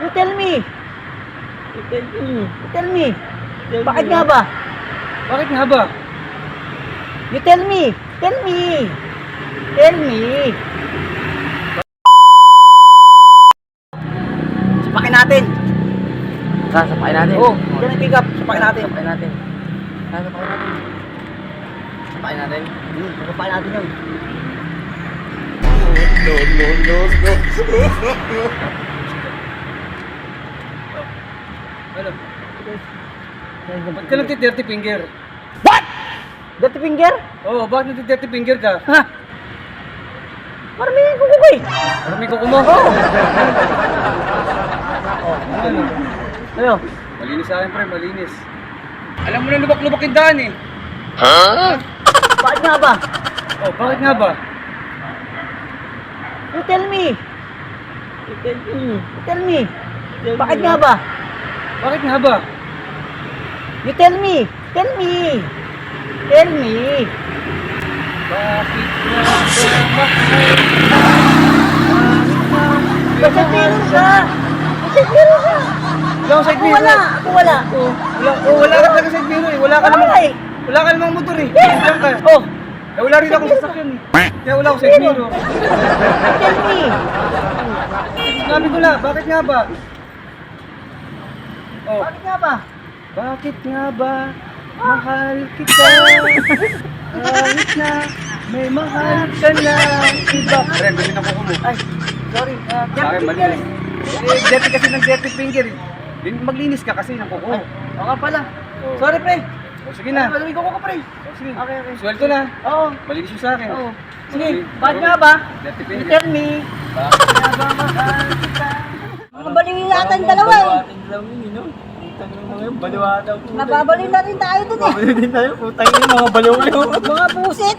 You tell me. You tell me. You tell me. Tell Bakit me. nga ba? Bakit nga ba? You tell me. Tell me. Tell me. Sapakin natin. Sasapakin natin. Oh, yan ang pick up. Sapakin natin. Sasapakin natin. Sasapakin natin. Sasapakin natin. Sapakin natin yun. Ano? Ba't ka nagti-dirty finger? Dirty finger? Oo, bakit nagti-dirty finger ka? Ha? Parang may kukukoy. Marami ko kumo. Ano? Ano? Malinis sa akin, pre, malinis. Alam mo na lubak-lubak yung daan eh. Bakit nga ba? Oh, bakit nga ba? You tell me. You tell me. You tell me. Tell Bakit me. nga ba? Bakit nga ba? You tell me. Tell me. Tell me. Bakit nga ba? Basta meron ka. Basta meron ka. Wala akong side Ako mirror. wala. Ako wala. Wala ka talaga side mirror eh. Wala ka namang, Wala eh. wala ka namang motor eh. Diyan ka. Oh. Eh, wala rin akong sasakyan eh. Kaya wala akong side mirror. Tell me. Sabi ko na, bakit nga ba? Oh, Bakit nga ba? bakit nga ba mahal kita? Kahit na may mahal ka na iba. Pre, bilhin ako ko mo. Ay, sorry. Sa akin, Dirty malinis. finger. Dirty kasi ng dirty finger eh. Maglinis ka kasi ng kuko. Ay, oo pala. Oh. Sorry, pre. Oh, sige na. Malamig ko pre. Oh, sige. Okay, okay. Sweldo na. Oo. Malinis yung sa akin. Oo. Sige, bakit nga ba? Dirty You finger. tell me. Bakit? Kaya ba mahal kita? Mga baliw yata yung dalawa eh. Baliwatin lang yun, no? Putang yung mga yun, baliwatan po. Nababaliw na rin tayo dun eh. Babaliw din tayo, putang yung mga baliw-baliw. Mga pusit.